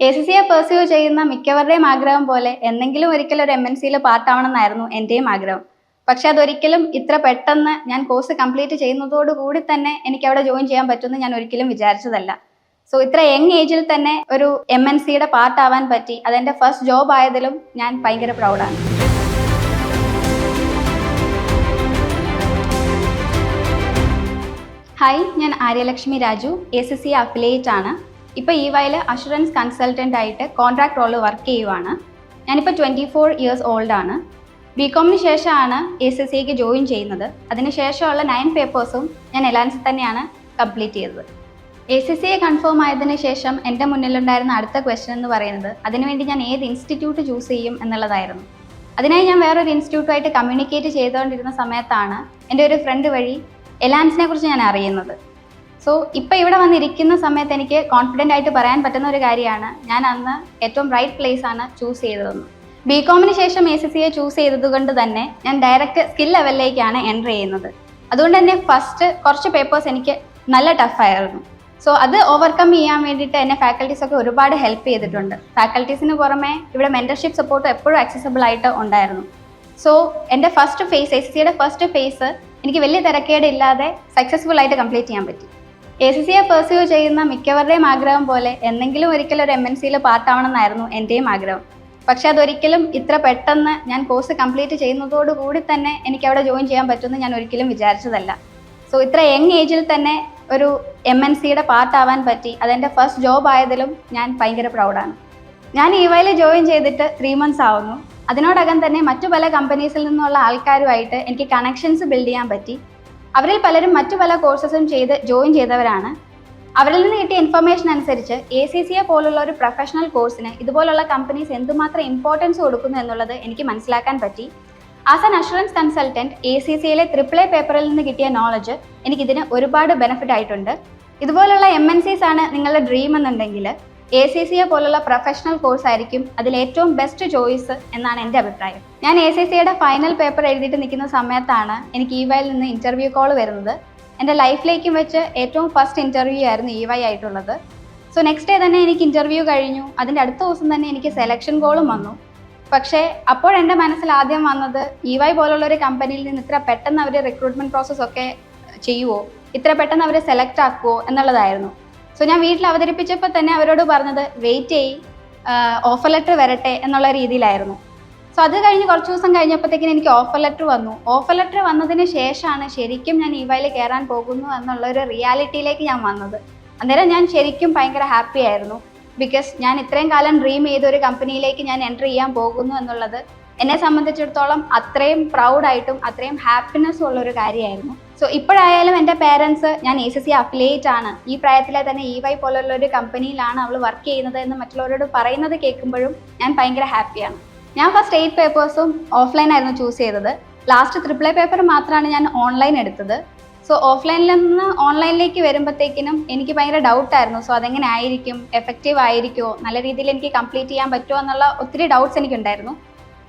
ACCയെ pursue ചെയ്യുന്ന മിക്കവരുടെയും ആഗ്രഹം പോലെ എന്തെങ്കിലും ഒരിക്കലും ഒരു MNCയിൽ പാർട്ടാവണമെന്നായിരുന്നു എൻ്റെയും ആഗ്രഹം. പക്ഷെ അതൊരിക്കലും ഇത്ര പെട്ടെന്ന് ഞാൻ കോഴ്സ് കംപ്ലീറ്റ് ചെയ്യുന്നതോടുകൂടി തന്നെ എനിക്ക് അവിടെ ജോയിൻ ചെയ്യാൻ പറ്റുമെന്ന് ഞാൻ ഒരിക്കലും വിചാരിച്ചതല്ല. സോ ഇത്ര യങ് ഏജിൽ തന്നെ ഒരു MNCയുടെ പാർട്ടാവാൻ പറ്റി. അതെൻ്റെ ഫസ്റ്റ് ജോബ് ആയതിലും ഞാൻ ഭയങ്കര പ്രൗഡാണ്. ഹായ്, ഞാൻ ആര്യലക്ഷ്മി രാജു, ACCA അഫിലിയേറ്റ് ആണ്. ഇപ്പോൾ EYയിൽ അഷുറൻസ് കൺസൾട്ടൻ്റ് ആയിട്ട് കോൺട്രാക്ട് റോളിൽ വർക്ക് ചെയ്യുവാണ്. ഞാനിപ്പോൾ 24 ഇയേഴ്സ് ഓൾഡ് ആണ്. BComന് ശേഷമാണ് ACCAക്ക് ജോയിൻ ചെയ്യുന്നത്. അതിനുശേഷമുള്ള 9 പേപ്പേഴ്സും ഞാൻ എലാൻസിൽ തന്നെയാണ് കംപ്ലീറ്റ് ചെയ്തത്. ACCA കൺഫേം ആയതിനു ശേഷം എൻ്റെ മുന്നിലുണ്ടായിരുന്ന അടുത്ത ക്വസ്റ്റ്യൻ എന്ന് പറയുന്നത് അതിനുവേണ്ടി ഞാൻ ഏത് ഇൻസ്റ്റിറ്റ്യൂട്ട് ചൂസ് ചെയ്യും എന്നുള്ളതായിരുന്നു. അതിനായി ഞാൻ വേറൊരു ഇൻസ്റ്റിറ്റ്യൂട്ടുമായിട്ട് കമ്മ്യൂണിക്കേറ്റ് ചെയ്തുകൊണ്ടിരുന്ന സമയത്താണ് എൻ്റെ ഒരു ഫ്രണ്ട് വഴി എലാൻസിനെ കുറിച്ച് ഞാൻ അറിയുന്നത്. സോ ഇപ്പോൾ ഇവിടെ വന്നിരിക്കുന്ന സമയത്ത് എനിക്ക് കോൺഫിഡൻ്റ് ആയിട്ട് പറയാൻ പറ്റുന്ന ഒരു കാര്യമാണ് ഞാൻ അന്ന് ഏറ്റവും റൈറ്റ് പ്ലേസ് ആണ് ചൂസ് ചെയ്തതെന്ന്. BComന് ശേഷം ACCA ചൂസ് ചെയ്തതുകൊണ്ട് തന്നെ ഞാൻ ഡയറക്റ്റ് സ്കിൽ ലെവലിലേക്കാണ് എൻ്റർ ചെയ്യുന്നത്. അതുകൊണ്ട് തന്നെ ഫസ്റ്റ് കുറച്ച് പേപ്പേഴ്സ് എനിക്ക് നല്ല ടഫായിരുന്നു. സോ അത് ഓവർകം ചെയ്യാൻ വേണ്ടിയിട്ട് എന്നെ ഫാക്കൽറ്റീസൊക്കെ ഒരുപാട് ഹെൽപ്പ് ചെയ്തിട്ടുണ്ട്. ഫാക്കൽറ്റീസിന് പുറമെ ഇവിടെ മെൻറ്റർഷിപ്പ് സപ്പോർട്ട് എപ്പോഴും ആക്സസിബിൾ ആയിട്ട് ഉണ്ടായിരുന്നു. സോ എൻ്റെ ഫസ്റ്റ് ഫേസ് ACCയുടെ ഫസ്റ്റ് ഫേസ് എനിക്ക് വലിയ തിരക്കേടില്ലാതെ സക്സസ്ഫുൾ ആയിട്ട് കംപ്ലീറ്റ് ചെയ്യാൻ പറ്റി. ACCയെ പെർസ്യൂ ചെയ്യുന്ന മിക്കവരുടെയും ആഗ്രഹം പോലെ എന്തെങ്കിലും ഒരിക്കലും ഒരു MNCയിൽ പാർട്ടാവണമെന്നായിരുന്നു എൻ്റെയും ആഗ്രഹം. പക്ഷെ അതൊരിക്കലും ഇത്ര പെട്ടെന്ന് ഞാൻ കോഴ്സ് കംപ്ലീറ്റ് ചെയ്യുന്നതോടുകൂടി തന്നെ എനിക്ക് അവിടെ ജോയിൻ ചെയ്യാൻ പറ്റുമെന്ന് ഞാൻ ഒരിക്കലും വിചാരിച്ചതല്ല. സോ ഇത്ര യങ് ഏജിൽ തന്നെ ഒരു MNCയുടെ പാർട്ടാവാൻ പറ്റി. അതെൻ്റെ ഫസ്റ്റ് ജോബ് ആയതിലും ഞാൻ ഭയങ്കര പ്രൗഡാണ്. ഞാൻ EYയിൽ ജോയിൻ ചെയ്തിട്ട് 3 months ആവുന്നു. അതിനോടകം തന്നെ മറ്റു പല കമ്പനീസിൽ നിന്നുള്ള ആൾക്കാരുമായിട്ട് എനിക്ക് കണക്ഷൻസ് ബിൽഡ് ചെയ്യാൻ പറ്റി. അവരിൽ പലരും മറ്റു പല കോഴ്സസും ചെയ്ത് ജോയിൻ ചെയ്തവരാണ്. അവരിൽ നിന്ന് കിട്ടിയ ഇൻഫർമേഷൻ അനുസരിച്ച് ACCA പോലുള്ള ഒരു പ്രൊഫഷണൽ കോഴ്സിന് ഇതുപോലുള്ള കമ്പനീസ് എന്തുമാത്രം ഇമ്പോർട്ടൻസ് കൊടുക്കുന്നു എന്നുള്ളത് എനിക്ക് മനസ്സിലാക്കാൻ പറ്റി. ആസ് ആൻ അഷുറൻസ് കൺസൾട്ടൻറ്റ് ACCയിലെ AAA പേപ്പറിൽ നിന്ന് കിട്ടിയ നോളജ് എനിക്കിതിന് ഒരുപാട് ബെനിഫിറ്റ് ആയിട്ടുണ്ട്. ഇതുപോലുള്ള MNCs ആണ് നിങ്ങളുടെ ഡ്രീം എന്നുണ്ടെങ്കിൽ ACCA പോലുള്ള പ്രൊഫഷണൽ കോഴ്സ് ആയിരിക്കും അതിൽ ഏറ്റവും ബെസ്റ്റ് ചോയ്സ് എന്നാണ് എൻ്റെ അഭിപ്രായം. ഞാൻ ACCയുടെ ഫൈനൽ പേപ്പർ എഴുതിയിട്ട് നിൽക്കുന്ന സമയത്താണ് എനിക്ക് EYയിൽ നിന്ന് ഇൻ്റർവ്യൂ കോൾ വരുന്നത്. എൻ്റെ ലൈഫിലേക്കും വെച്ച് ഏറ്റവും ഫസ്റ്റ് ഇൻ്റർവ്യൂ ആയിരുന്നു EY ആയിട്ടുള്ളത്. സോ നെക്സ്റ്റ് ഡേ തന്നെ എനിക്ക് ഇൻ്റർവ്യൂ കഴിഞ്ഞു. അതിൻ്റെ അടുത്ത ദിവസം തന്നെ എനിക്ക് സെലക്ഷൻ കോളും വന്നു. പക്ഷേ അപ്പോഴെൻ്റെ മനസ്സിൽ ആദ്യം വന്നത് EY പോലുള്ള ഒരു കമ്പനിയിൽ നിന്ന് ഇത്ര പെട്ടെന്ന് അവർ റിക്രൂട്ട്മെൻറ്റ് പ്രോസസ്സ് ഒക്കെ ചെയ്യുമോ, ഇത്ര പെട്ടെന്ന് അവർ സെലക്ട് ആക്കുമോ എന്നുള്ളതായിരുന്നു. സോ ഞാൻ വീട്ടിൽ അവതരിപ്പിച്ചപ്പോൾ തന്നെ അവരോട് പറഞ്ഞത് വെയിറ്റ് ചെയ്യ്, ഓഫർ ലെറ്റർ വരട്ടെ എന്നുള്ള രീതിയിലായിരുന്നു. സോ അത് കഴിഞ്ഞ് കുറച്ച് ദിവസം കഴിഞ്ഞപ്പോഴത്തേക്കിനും എനിക്ക് ഓഫർ ലെറ്റർ വന്നു. ഓഫർ ലെറ്റർ വന്നതിന് ശേഷമാണ് ശരിക്കും ഞാൻ EYയിൽ കയറാൻ പോകുന്നു എന്നുള്ളൊരു റിയാലിറ്റിയിലേക്ക് ഞാൻ വന്നത്. അന്നേരം ഞാൻ ശരിക്കും ഭയങ്കര ഹാപ്പി ആയിരുന്നു. ബിക്കോസ് ഞാൻ ഇത്രയും കാലം ഡ്രീം ചെയ്ത ഒരു കമ്പനിയിലേക്ക് ഞാൻ എൻ്റർ ചെയ്യാൻ പോകുന്നു എന്നുള്ളത് എന്നെ സംബന്ധിച്ചിടത്തോളം അത്രയും പ്രൗഡായിട്ടും അത്രയും ഹാപ്പിനെസ്സും ഉള്ളൊരു കാര്യമായിരുന്നു. സോ ഇപ്പോഴായാലും എൻ്റെ പേരൻസ് ഞാൻ ACCA അഫിലിയേറ്റ് ആണ്, ഈ പ്രായത്തിലെ തന്നെ EY പോലുള്ള ഒരു കമ്പനിയിലാണ് അവൾ വർക്ക് ചെയ്യുന്നത് എന്ന് മറ്റുള്ളവരോട് പറയുന്നത് കേൾക്കുമ്പോഴും ഞാൻ ഭയങ്കര ഹാപ്പിയാണ്. ഞാൻ ഫസ്റ്റ് 8 പേപ്പേഴ്സും ഓഫ്ലൈൻ ആയിരുന്നു ചൂസ് ചെയ്തത്. ലാസ്റ്റ് AAA പേപ്പർ മാത്രമാണ് ഞാൻ ഓൺലൈൻ എടുത്തത്. സോ ഓഫ്ലൈനിൽ നിന്ന് ഓൺലൈനിലേക്ക് വരുമ്പോഴത്തേക്കിനും എനിക്ക് ഭയങ്കര ഡൗട്ടായിരുന്നു. സോ അതെങ്ങനെ ആയിരിക്കും, എഫക്റ്റീവ് ആയിരിക്കുമോ, നല്ല രീതിയിൽ എനിക്ക് കംപ്ലീറ്റ് ചെയ്യാൻ പറ്റുമോ എന്നുള്ള ഒത്തിരി ഡൗട്ട്സ് എനിക്കുണ്ടായിരുന്നു.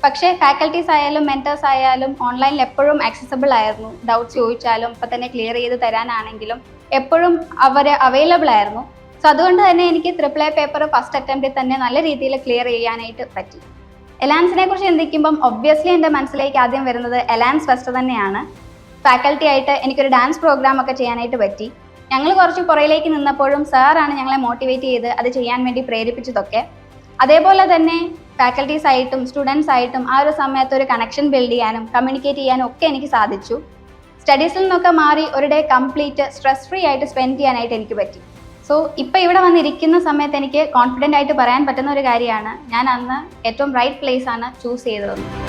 പക്ഷേ ഫാക്കൽറ്റീസ് ആയാലും മെൻറ്റേഴ്സ് ആയാലും ഓൺലൈനിൽ എപ്പോഴും ആക്സസിബിൾ ആയിരുന്നു. ഡൗട്ട്സ് ചോദിച്ചാലും ഇപ്പം തന്നെ ക്ലിയർ ചെയ്ത് തരാനാണെങ്കിലും എപ്പോഴും അവർ അവൈലബിൾ ആയിരുന്നു. സോ അതുകൊണ്ട് തന്നെ എനിക്ക് AAA പേപ്പർ ഫസ്റ്റ് അറ്റംപ്റ്റിൽ തന്നെ നല്ല രീതിയിൽ ക്ലിയർ ചെയ്യാനായിട്ട് പറ്റി. എലാൻസിനെ കുറിച്ച് ചിന്തിക്കുമ്പം ഒബ്വിയസ്ലി എൻ്റെ മനസ്സിലേക്ക് ആദ്യം വരുന്നത് എലാൻസ് ഫെസ്റ്റ് തന്നെയാണ്. ഫാക്കൽറ്റി ആയിട്ട് എനിക്കൊരു ഡാൻസ് പ്രോഗ്രാം ഒക്കെ ചെയ്യാനായിട്ട് പറ്റി. ഞങ്ങൾ കുറച്ച് പുറയിലേക്ക് നിന്നപ്പോഴും സാറാണ് ഞങ്ങളെ മോട്ടിവേറ്റ് ചെയ്ത് അത് ചെയ്യാൻ വേണ്ടി പ്രേരിപ്പിച്ചതൊക്കെ. അതേപോലെ തന്നെ ഫാക്കൽറ്റീസ് ആയിട്ടും സ്റ്റുഡൻസ് ആയിട്ടും ആ ഒരു സമയത്ത് ഒരു കണക്ഷൻ ബിൽഡ് ചെയ്യാനും കമ്മ്യൂണിക്കേറ്റ് ചെയ്യാനും ഒക്കെ എനിക്ക് സാധിച്ചു. സ്റ്റഡീസിൽ നിന്നൊക്കെ മാറി ഒരു ഡേ കംപ്ലീറ്റ് സ്ട്രെസ് ഫ്രീ ആയിട്ട് സ്പെൻഡ് ചെയ്യാനായിട്ട് എനിക്ക് പറ്റി. സോ ഇപ്പോൾ ഇവിടെ വന്നിരിക്കുന്ന സമയത്ത് എനിക്ക് കോൺഫിഡൻ്റ് ആയിട്ട് പറയാൻ പറ്റുന്ന ഒരു കാര്യമാണ് ഞാൻ അന്ന് ഏറ്റവും റൈറ്റ് പ്ലേസ് ആണ് ചൂസ് ചെയ്തതെന്ന്.